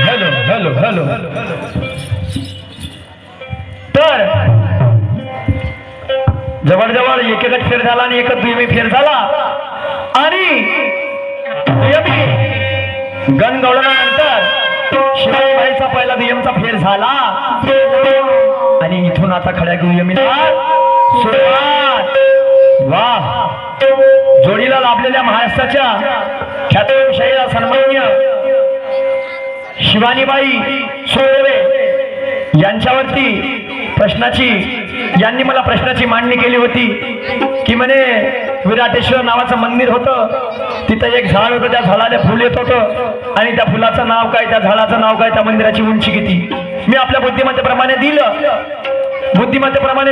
Hello hello hello. तर जवळजवळ एक एकच फेर झाला आणि एकच दुय्यमी फेर झाला आणि दुय्यमी गणगौळणानंतर शिवाजीबाईचा पहिला दुय्यमचा फेर झाला आणि इथून आता खड्या दुय्यमीला सुरुवात. वाह, जोडीला लाभलेल्या महाराष्ट्राच्या ख्यातनाम सन्माननीय शिवानीबाई सुर्वे यांनी मला प्रश्नाची मांडणी केली होती की म्हणे विराटेश्वर नावाचं मंदिर होतं, तिथं एक झाड होतं, त्या झाडाला फुल येत होतं आणि त्या फुलाचं नाव काय, त्या झाडाचं नाव काय, त्या मंदिराची उंची किती. मी आपल्या बुद्धिमत्तेप्रमाणे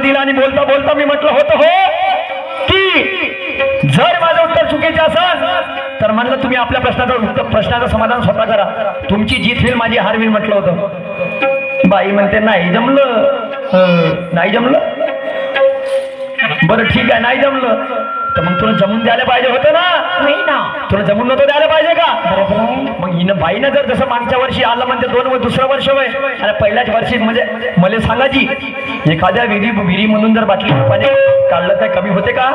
दिलं आणि बोलता बोलता मी म्हटलं होतं हो की जर माझं उत्तर चुकीचे असेल तर म्हणलं तुम्ही आपल्या प्रश्नाचं समाधान स्वतः करा, तुमची जीत होईल माझी हार होईल म्हटलं होतं. बाई म्हणते नाही जमलं. बरं ठीक आहे, नाही जमलं तर मग तुला जमून द्यायला पाहिजे होतं ना. नाही ना, तुला जमून नव्हतं द्यायला पाहिजे का. मग हिनं बाईनं जर जसं मागच्या वर्षी आलं म्हणते दुसरं वर्ष वय आणि पहिल्याच वर्षी म्हणजे मला सांगायची एखाद्या विहिरी म्हणून जर बाटली पाणी काढलं काय कमी होते का.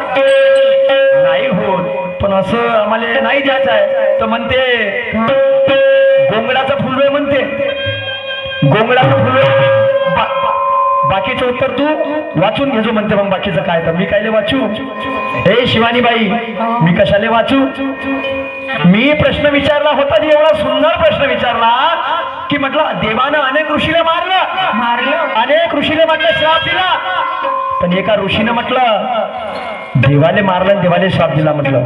नाही होत, पण असं आम्हाला नाही द्यायचं आहे तर म्हणते गोंगडाचं फुलवे म्हणते, गोंगडाचं फुलवे. बाकीचं उत्तर तू वाचून घेजो म्हणते. मग बाकीचं काय तर मी कायले वाचू. हे शिवानीबाई, मी कशाले वाचू. मी प्रश्न विचारला होता, एवढा सुंदर प्रश्न विचारला की म्हटलं देवानं अनेक ऋषीला मारलं, अनेक ऋषीला म्हटलं श्राप दिला, पण एका ऋषीनं म्हटलं देवाले मारलं, देवाले श्राप दिला. म्हटलं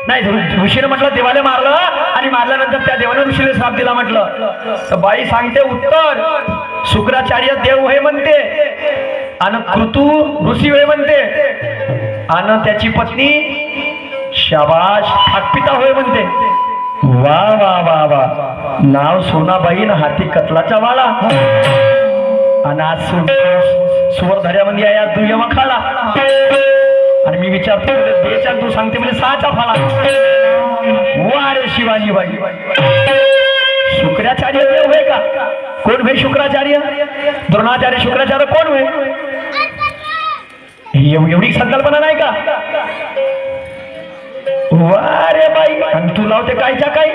नाही, ऋषीने म्हटलं देवाले मारलं आणि मारल्यानंतर त्या देवाने ऋषीने श्राप दिला. म्हटलं तर बाई सांगते उत्तर शुक्राचार्य देव होय म्हणते आणि कृतू ऋषी होय म्हणते आणि त्याची पत्नी शाबाश ठाकपिता होय म्हणते. वा वा वा वा, नाव सोनाबाई न हाती कतलाचा वाळा आणि आज सुवर्धऱ्यामध्ये या दुय्यम खाला आणि मी विचारतो बेचार तू सांगते म्हणजे 6चा फाळा. वा रे शिवाजीबाई, शुक्राचार्य देव होय का. कोण होय शुक्राचार्य. द्रोणाचार्य शुक्राचार्य कोण होय. एवढी संकल्पना नाही का. वा रे बाई, आणि तू लावते कायच्या काय.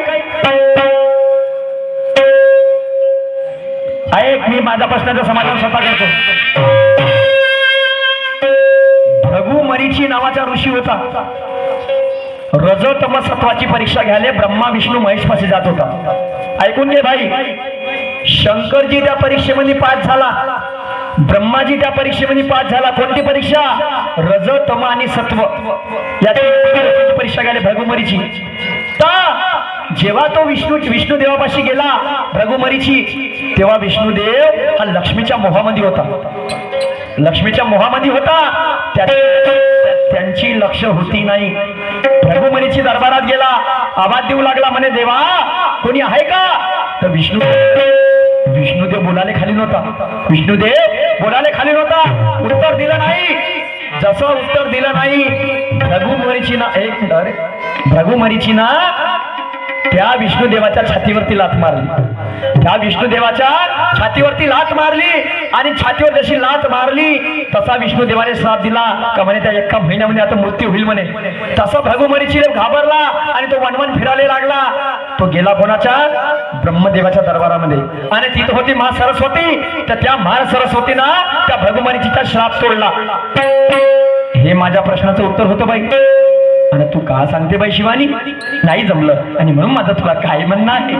ऐक, मी माझ्या प्रश्नाचं समाधान स्वतः करतो. भृगुमरीची नावाचा ऋषी होता. रजतम सत्वाची परीक्षा घ्यायला ब्रह्मा विष्णू महेश पाशी जात होता. ऐकून घे भाई, शंकरजी त्या परीक्षेमध्ये पास झाला, ब्रह्माजी त्या परीक्षेमध्ये पास झाला. कोणती परीक्षा. रजतम आणि सत्व याची परीक्षा घ्यायला भृगुमरीची. जेव्हा तो विष्णू देवापाशी गेला भृगुमरीची, तेव्हा विष्णुदेव हा लक्ष्मीच्या मोहामध्ये होता. त्यांची लक्ष होती नाही. भृगुमरीची दरबारात गेला, आवाज देऊ लागला म्हणे देवा कोणी आहे का. तर विष्णुदेव बोलायला खाली नव्हता. उत्तर दिलं नाही. जसं उत्तर दिलं नाही भृगुमरीची ना त्या विष्णुदेवाच्या छातीवरती लाथ मारली आणि छातीवर जशी लाथ मारली तसा विष्णुदेवाने श्राप दिला का म्हणे त्या एका महिन्यामध्ये आता मृत्यू होईल म्हणे. तसा भृगुमरीची घाबरला आणि तो वनवन फिरायला लागला. तो गेला कोणाच्या. ब्रह्मदेवाच्या दरबारामध्ये आणि तिथं होती मा सरस्वती. तर त्या मा सरस्वतीनं त्या भृगुमरीचा श्राप तोडला. हे माझ्या प्रश्नाचं उत्तर होतं बाई. आणि तू का सांगते बाई शिवानी नाही जमलं आणि म्हणून माझं तुला काय म्हणणं आहे.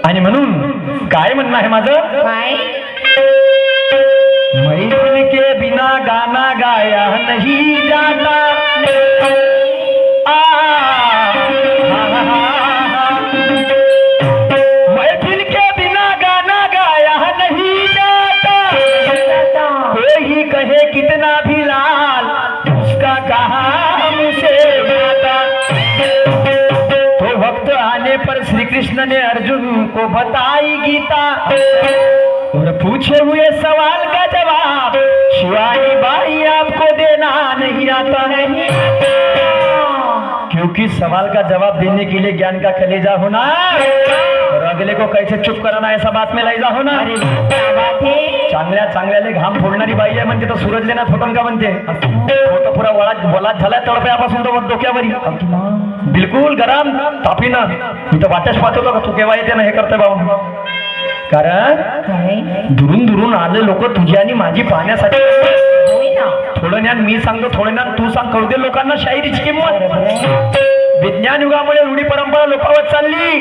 आणि म्हणून काय म्हणणं आहे माझं. मैथिल के बिना गाना गाया नहीं जाता. महफिल के बिना गाना गाया नहीं जाता. बताई गीता और पूछे हुए सवाल का जवाब शिवानी बाई आपको देना नहीं आता नहीं, क्योंकि सवाल का जवाब देने के लिए ज्ञान का कलेजा होना और अगले को कैसे चुप कराना ऐसा बात में लैजा होना। चांगल्या चांगल्याले घाम फोडणारी बाई आहे म्हणते, तर सूरज लेना फोटन का म्हणते, फोटो पुरा वलात झाला तळपायापासून तो डोक्यावरी बिलकुल गरम तापीनं. मी तर वाटच पाहत होतो का तू केव्हा येते ना हे करते भाऊ, कारण दुरून दुरून आले लोक तुझी आणि माझी पाहण्यासाठी. थोडं ज्ञान मी सांगतो, थोडं ज्ञान तू सांग, कळू दे लोकांना शायरीची किंमत. विज्ञान युगामुळे रूढी परंपरा लोपावत चालली,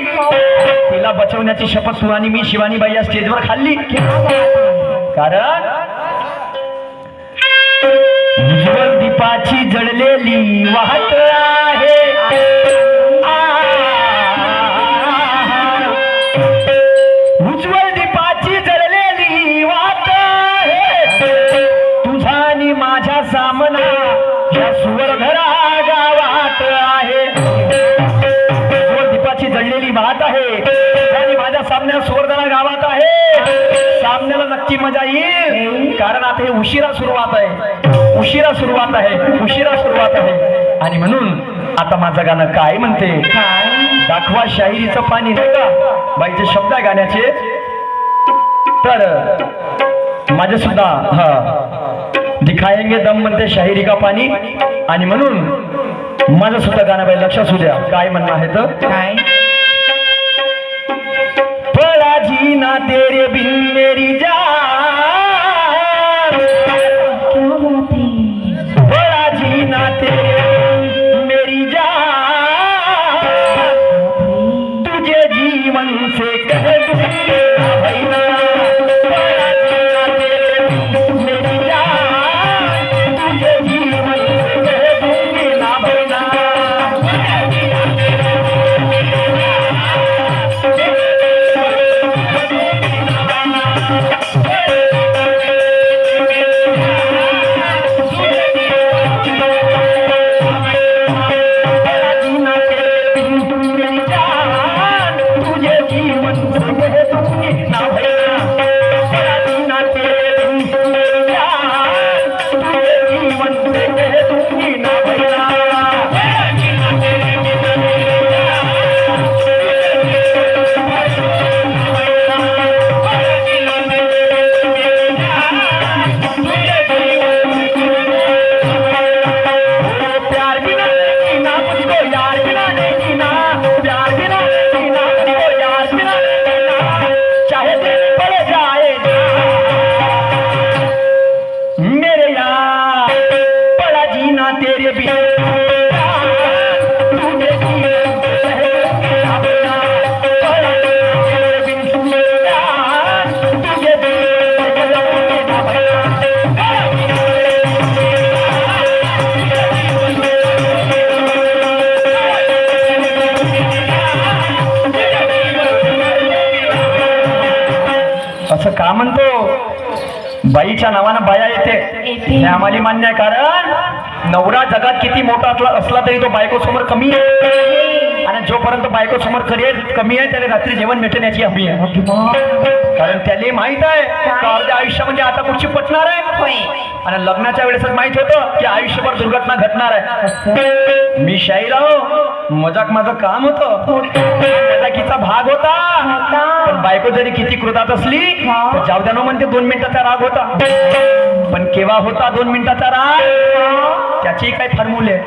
तिला बचवण्याची शपथ तू आणि मी शिवानी बाई या स्टेजवर खाल्ली. कारण उज्ज्वल दीपाची जळलेली वाहत आहे, उज्ज्वल दीपाची जळलेली वाहत आहे, तुझा आणि माझ्या सामना या सुवर्धरा गावात आहे. उज्ज्वल दीपाची जळलेली वाहत आहे आणि माझ्या सामन्या सुवर्धरा गावात आहे. सामन्याला नक्की मजा येईल, कारण आता हे उशिरा सुरुवात आहे, उशिरा सुरुवात आहे, उशिरा सुरुवात आहे. आणि म्हणून आता माझं गाणं काय म्हणते, दाखवा शाहिरीचं पाणी नाही का बाईचे शब्द आहे गाण्याचे. तर माझे सुद्धा दिखाएंगे दम म्हणते शाहिरी का पाणी. आणि म्हणून माझं सुद्धा गाणं बाई लक्ष असू द्या काय म्हणणं आहे तर काय. पड़ा जीना तेरे बिन मेरी जान, पड़ा जीना तेरे बिन मेरी जान, तुझे जीवन से कह दूंगी भैया, पड़ा जीना तेरे बिन मेरी जान, तुझे जीवन से कह दूंगी ना भैया. असं का म्हणतो, बाईच्या नावानं बाया येते हे आम्हाला मान्य आहे. कारण नवरा जगात किती मोठा असला तरी तो बायको समोर कमी आहे, आणि जोपर्यंत बायको समोर करिअर कमी आहे त्याला रात्री जेवण भेटण्याची हवी आहे. कारण त्याला माहित आहे का अर्ध्या आयुष्यामध्ये आता कुठची पटणार आहे, आणि लग्नाच्या वेळेसच माहित होतं की आयुष्यभर दुर्घटना घडणार आहे. मी शाहीर आहो, मजाक माझं काम होतं, मजाकीचा भाग होता. पण बायको जरी किती क्रोधात असली तर जाऊ द्या म्हणते 2 मिनिटाचा राग होता. पण केव्हा होता 2 मिनिटाचा राग, त्याची काय फॉर्म्युले.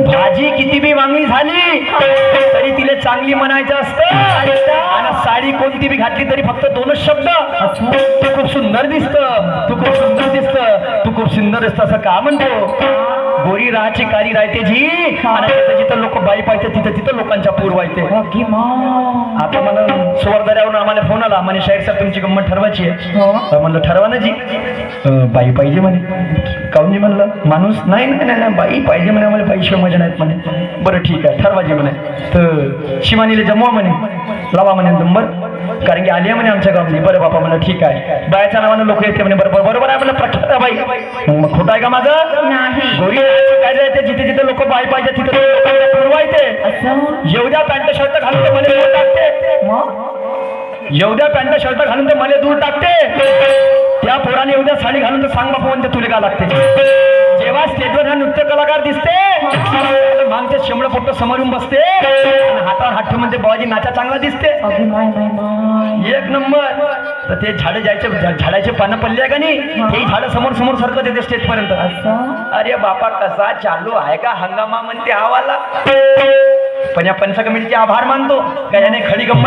भाजी किती बी वांगली झाली तरी तिला चांगली म्हणायचं असतं, आणि साडी कोणती बी घातली तरी फक्त 2च शब्द, तू खूप सुंदर दिसत, तू खूप सुंदर दिसत, तू खूप सुंदर दिसत. असं का म्हणतो, गोरी राहायची कारी राहते जी, आणि जिथं लोक बाई पाहिजे तिथं तिथं लोकांच्या पूर व्हायचे. आता मला सुवर्धऱ्यावरून आम्हाला फोन आला, म्हणे शाहीर साहेब तुमची गंमत ठरवायची आहे. म्हणलं ठरवा ना जी. बाई पाहिजे म्हणे. काऊन जी म्हणलं, माणूस नाही नाही बाई पाहिजे म्हणे, आम्हाला बाईशिवाय मजा नाहीत म्हणे. बरं ठीक आहे ठरवायची म्हणे. तर शिवानीला जमवा म्हणे, लावा म्हणे नंबर, कारण की आली आहे म्हणे आमच्या गावातली. बरं बापा म्हणलं ठीक आहे. बायाच्या नावानं लोक येते म्हणे. बरोबर बरोबर आहे म्हणलं, प्रख्यात आहे बाई. मग खोटं आहे का माझं नाही. गोरी काय जायचे जिथे जिथे लोक बाई पाहिजे तिथे लोकांना पुरवायचे. एवढ्या पॅन्ट शर्ट घालते म्हणे टाकते. एवढ्या पॅन्ट शर्ट घालून तर मला दूर टाकते, त्या पोराने एवढ्या साडी घालून तर सांग बापू म्हणते तुला का लागते. जेव्हा स्टेजवर हा नृत्य कलाकार दिसते मागचे शेंबड फक्त समोरून बसते आणि हातावर हात ठेवून म्हणते बाबाजी नाचा चांगला दिसते. एक नंबर. तर ते झाडे जायचे झाडाचे पानं पडले आहे का नाही, ते झाडं समोर समोर सरकत येते स्टेज पर्यंत. अरे बापा कसा चालू आहे का हंगामा म्हणते आवाला. पण या पंच कमिटीचे आभार मानतो का याने खडी गंमत